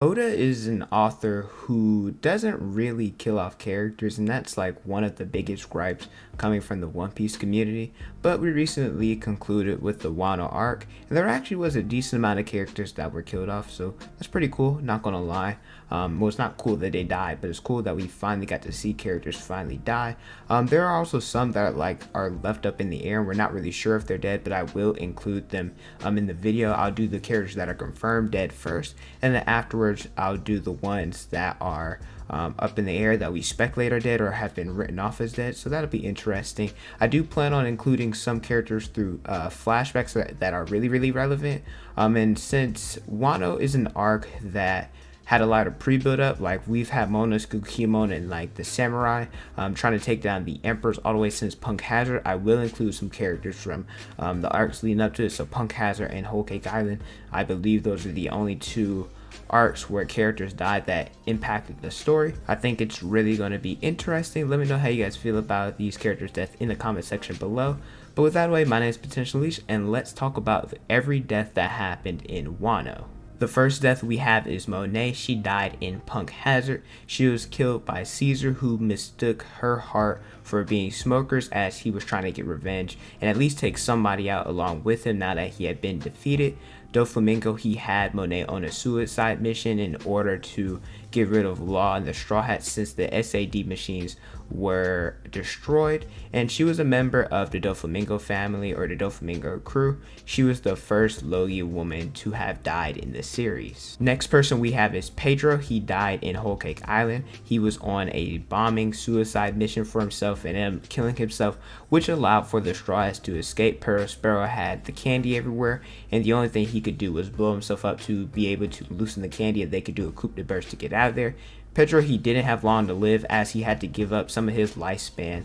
Oda is an author who doesn't really kill off characters, and that's like one of the biggest gripes coming from the One Piece community. But we recently concluded with the Wano arc, and there actually was a decent amount of characters that were killed off, so that's pretty cool, not gonna lie. Well, it's not cool that they died, but it's cool that we finally got to see characters finally die. There are also some that are left up in the air, and we're not really sure if they're dead, but I will include them in the video. I'll do the characters that are confirmed dead first, and then afterwards I'll do the ones that are up in the air that we speculate are dead or have been written off as dead, so that'll be interesting. I do plan on including some characters through flashbacks that are really relevant, and since Wano is an arc that had a lot of pre-build up, like we've had Monosuke and like the samurai trying to take down the emperors all the way since Punk Hazard. I will include some characters from the arcs leading up to it, so Punk Hazard and Whole Cake Island. I believe those are the only two arcs where characters died that impacted the story. I think it's really going to be interesting. Let me know how you guys feel about these characters' death in the comment section below. But with that away, my name is Potential Leash, and let's talk about every death that happened in Wano. The first death we have is Monet. She died in Punk Hazard. She was killed by Caesar, who mistook her heart for being smokers as he was trying to get revenge and at least take somebody out along with him now that he had been defeated. Doflamingo, he had Monet on a suicide mission in order to get rid of Law and the Straw Hats since the SAD machines were destroyed, and she was a member of the Doflamingo family or the Doflamingo crew. She was the first Logia woman to have died in the series. Next person we have is Pedro. He died in Whole Cake Island. He was on a bombing suicide mission for himself and ended up killing himself, which allowed for the Straw Hats to escape. Pedro had the candy everywhere, and the only thing he could do was blow himself up to be able to loosen the candy, and they could do a coup de burst to get out of there. Pedro, he didn't have long to live as he had to give up some of his lifespan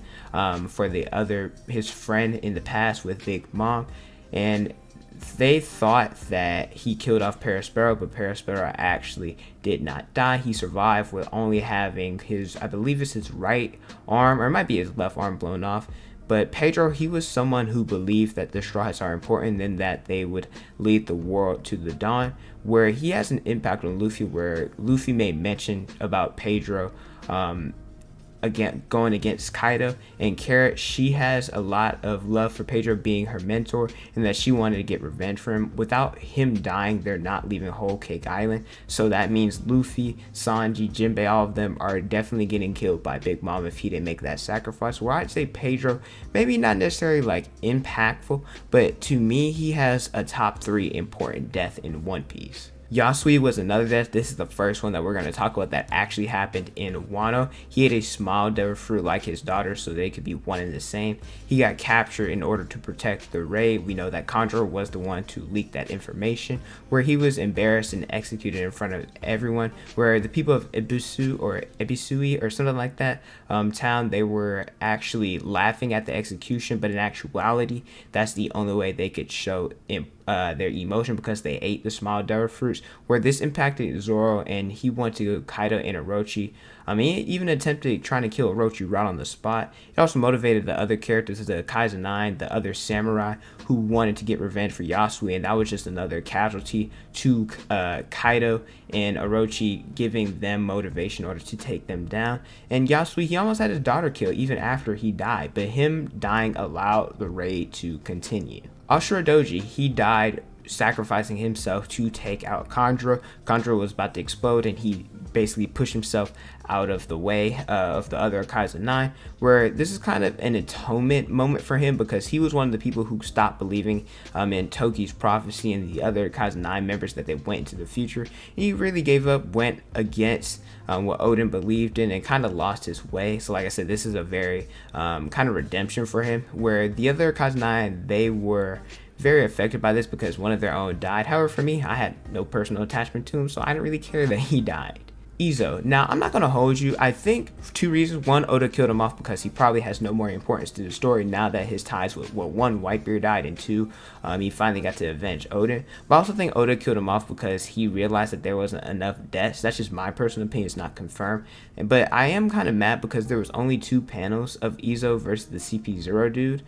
for his friend in the past with Big Mom, and they thought that he killed off Pedro, but Pedro actually did not die. He survived with only having his, I believe it's his right arm, or it might be his left arm blown off. But Pedro, he was someone who believed that the Straw Hats are important and that they would lead the world to the dawn, where he has an impact on Luffy, where Luffy made mention about Pedro again going against Kaido, and Carrot, she has a lot of love for Pedro being her mentor and that she wanted to get revenge for him. Without him dying, they're not leaving Whole Cake Island, so that means Luffy, Sanji, Jinbei, all of them are definitely getting killed by Big Mom if he didn't make that sacrifice. Where I'd say Pedro, maybe not necessarily like impactful, but to me he has a top 3 important death in One Piece. Yasui was another death. This is the first one that we're going to talk about that actually happened in Wano. He had a small devil fruit like his daughter, so they could be one and the same. He got captured in order to protect the raid. We know that Contra was the one to leak that information, where he was embarrassed and executed in front of everyone, where the people of Ebisui or something like that town, they were actually laughing at the execution, but in actuality that's the only way they could show their emotion, because they ate the small devil fruits, where this impacted Zoro and he went to Kaido and Orochi. He even attempted trying to kill Orochi right on the spot. It also motivated the other characters, the Kaizen 9, the other samurai who wanted to get revenge for Yasui, and that was just another casualty to Kaido and Orochi, giving them motivation in order to take them down. And Yasui, he almost had his daughter killed even after he died, but him dying allowed the raid to continue. Ashura Doji, he died sacrificing himself to take out Contra. Contra was about to explode, and he basically pushed himself out of the way of the other Kaizen 9, where this is kind of an atonement moment for him, because he was one of the people who stopped believing in Toki's prophecy and the other Kaizen 9 members that they went into the future. He really gave up, went against what Odin believed in, and kind of lost his way. So like I said, this is a very kind of redemption for him, where the other Kaizen 9, they were very affected by this because one of their own died. However, for me, I had no personal attachment to him, so I didn't really care that he died. Izo. Now, I'm not going to hold you. I think for 2 reasons. One, Oda killed him off because he probably has no more importance to the story now that his ties with, well, 1, Whitebeard died, and 2, he finally got to avenge Odin. But I also think Oda killed him off because he realized that there wasn't enough deaths. That's just my personal opinion. It's not confirmed. But I am kind of mad because there was only 2 panels of Izo versus the CP0 dude,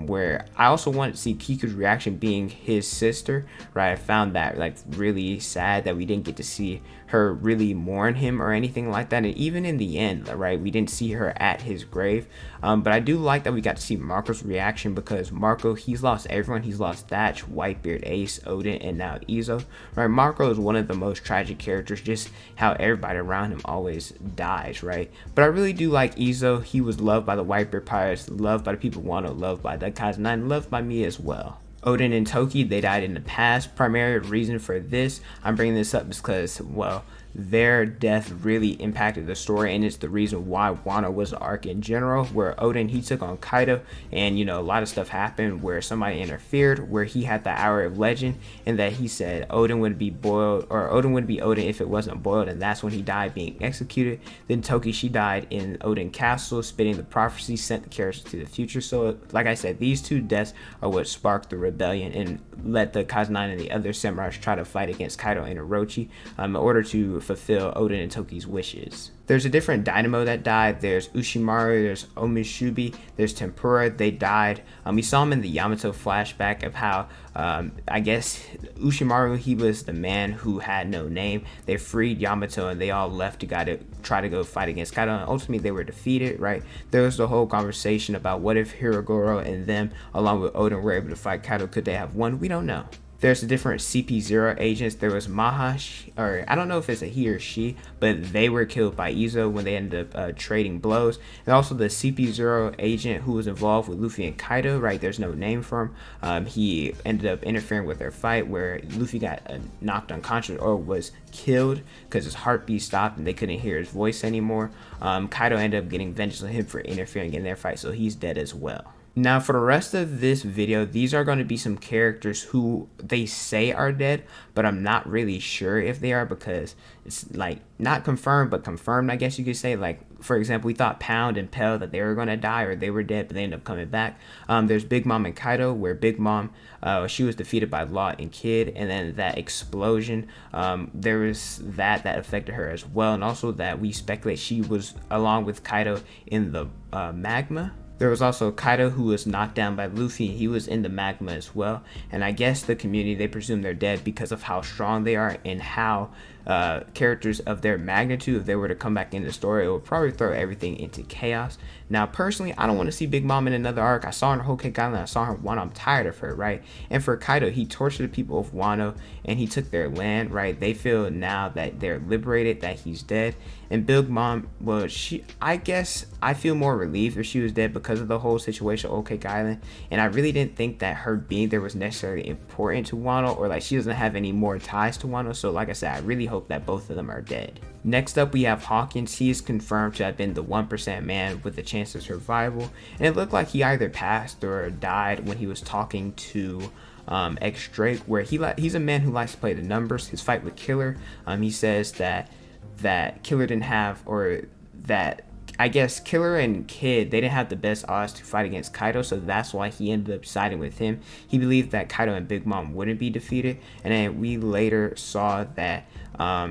where I also wanted to see Kiku's reaction being his sister, right? I found that like really sad that we didn't get to see her really mourn him or anything like that. And even in the end, right, we didn't see her at his grave. But I do like that we got to see Marco's reaction, because Marco, he's lost everyone. He's lost Thatch, Whitebeard, Ace, Odin, and now Izo. Right, Marco is one of the most tragic characters, just how everybody around him always dies, right? But I really do like Izo. He was loved by the Whitebeard Pirates, loved by the people who Wano, loved by the Kaizen, loved by me as well. Odin and Toki, they died in the past. Primary reason for this, I'm bringing this up because, well, their death really impacted the story, and it's the reason why Wano was the arc in general, where Odin, he took on Kaido, and you know, a lot of stuff happened where somebody interfered, where he had the hour of legend, and that he said Odin would be boiled, or Odin would be Odin if it wasn't boiled, and that's when he died being executed. Then Toki, she died in Odin Castle, spitting the prophecy, sent the characters to the future. So like I said, these two deaths are what sparked the rebellion and let the Kaizen and the other samurais try to fight against Kaido and Orochi in order to fulfill Odin and Toki's wishes. There's a different dynamo that died. There's Ushimaru, there's Omishubi, there's Tempura. They died. We saw him in the Yamato flashback of how I guess Ushimaru, he was the man who had no name. They freed Yamato and they all left to try to go fight against Kaido, and ultimately they were defeated, right? There was the whole conversation about what if Hirogoro and them along with Odin were able to fight Kaido. Could they have won? We don't know. There's the different CP0 agents. There was Mahashi, or I don't know if it's a he or she, but they were killed by Izo when they ended up trading blows. And also the CP0 agent who was involved with Luffy and Kaido, right? There's no name for him. He ended up interfering with their fight where Luffy got knocked unconscious or was killed because his heartbeat stopped and they couldn't hear his voice anymore. Kaido ended up getting vengeance on him for interfering in their fight, so he's dead as well. Now for the rest of this video, these are going to be some characters who they say are dead, but I'm not really sure if they are, because it's like not confirmed but confirmed, I guess you could say. Like for example, we thought Pound and Pell that they were going to die or they were dead, but they ended up coming back. There's Big Mom and Kaido, where Big Mom, she was defeated by Law and Kid, and then that explosion, there was that affected her as well, and also that we speculate she was along with Kaido in the magma. There was also Kaido, who was knocked down by Luffy. He was in the magma as well. And I guess the community, they presume they're dead because of how strong they are and how characters of their magnitude, if they were to come back in the story, it would probably throw everything into chaos. Now, personally, I don't want to see Big Mom in another arc. I saw her in Whole Cake Island. I saw her in Wano. I'm tired of her, right? And for Kaido, he tortured the people of Wano and he took their land, right? They feel now that they're liberated, that he's dead. And Big Mom, well, I guess I feel more relieved if she was dead because of the whole situation of Whole Cake Island. And I really didn't think that her being there was necessarily important to Wano, or like she doesn't have any more ties to Wano. So like I said, I really hope that both of them are dead. Next up, we have Hawkins. He is confirmed to have been the 1% man with the chance of survival, and it looked like he either passed or died when he was talking to X Drake, where he's a man who likes to play the numbers. His fight with Killer, he says that Killer didn't have, or that I guess Killer and Kid, they didn't have the best odds to fight against Kaido, so that's why he ended up siding with him. He believed that Kaido and Big Mom wouldn't be defeated, and then we later saw that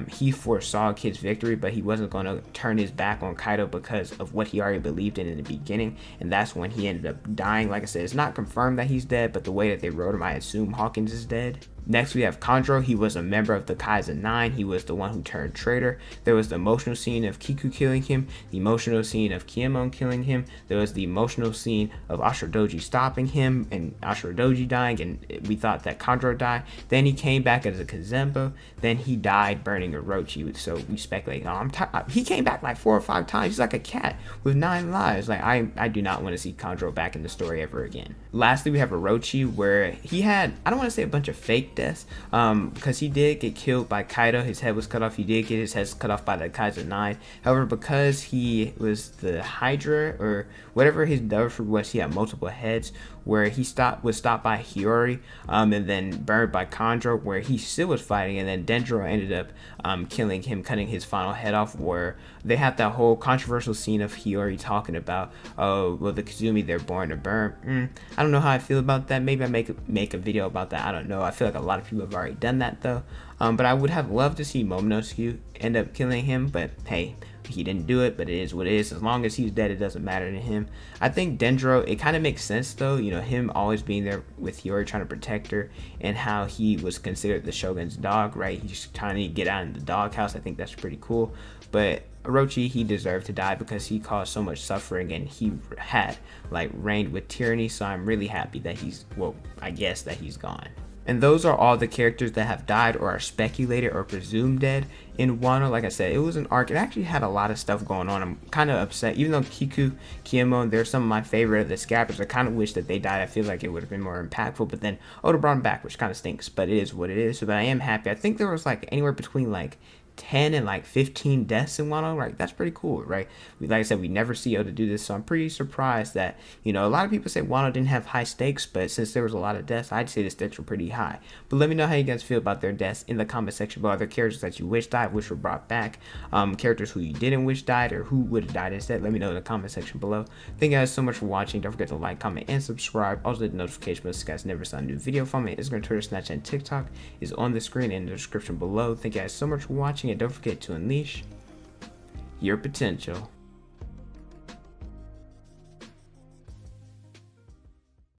he foresaw Kid's victory, but he wasn't going to turn his back on Kaido because of what he already believed in the beginning, and that's when he ended up dying. Like I said, it's not confirmed that he's dead, but the way that they wrote him, I assume Hawkins is dead. Next, we have Contra. He was a member of the Kaizen 9. He was the one who turned traitor. There was the emotional scene of Kiku killing him, the emotional scene of Kiemon killing him. There was the emotional scene of Ashuradoji stopping him and Ashuradoji dying, and we thought that Contra died. Then he came back as a Kazembo. Then he died burning Orochi. So we speculate, he came back like 4 or 5 times. He's like a cat with 9 lives. Like I do not want to see Contra back in the story ever again. Lastly, we have Orochi, where he had, I don't want to say a bunch of fake deaths, because he did get killed by Kaido. His head was cut off. He did get his head cut off by the Kaizen 9. However, because he was the Hydra, or whatever his devil fruit was, he had multiple heads, where he was stopped by Hiyori, and then burned by Contra, where he still was fighting, and then Dendro ended up killing him, cutting his final head off, where they had that whole controversial scene of Hiyori talking about, oh, well, the Kazumi, they're born to burn. I don't know how I feel about that. Maybe I make a video about that. I don't know. I feel like a lot of people have already done that though. But I would have loved to see Momonosuke end up killing him, but hey, he didn't do it, but it is what it is. As long as he's dead, it doesn't matter to him. I think Dendro, it kind of makes sense though, you know, him always being there with Hiyori trying to protect her, and how he was considered the Shogun's dog, right? He's trying to get out of the doghouse. I think that's pretty cool. But Orochi, he deserved to die because he caused so much suffering, and he had like reigned with tyranny. So I'm really happy that he's, well, I guess that he's gone. And those are all the characters that have died or are speculated or presumed dead in Wano. Like I said, it was an arc. It actually had a lot of stuff going on. I'm kind of upset. Even though Kiku, Kiemon, they're some of my favorite of the Scabbers, I kind of wish that they died. I feel like it would have been more impactful. But then Oda brought them back, which kind of stinks. But it is what it is. So but I am happy. I think there was like anywhere between like 10 and like 15 deaths in Wano. Like that's pretty cool, right? Like I said, we never see Oda do this, so I'm pretty surprised that, you know, a lot of people say Wano didn't have high stakes, but since there was a lot of deaths, I'd say the stakes were pretty high. But let me know how you guys feel about their deaths in the comment section below. Other characters that you wish died, which were brought back, characters who you didn't wish died, or who would have died instead. Let me know in the comment section below. Thank you guys so much for watching. Don't forget to like, comment, and subscribe. Also hit the notification bell so you guys never saw a new video from me. Instagram, Twitter, Snapchat, and TikTok is on the screen and in the description below. Thank you guys so much for watching, and don't forget to unleash your potential.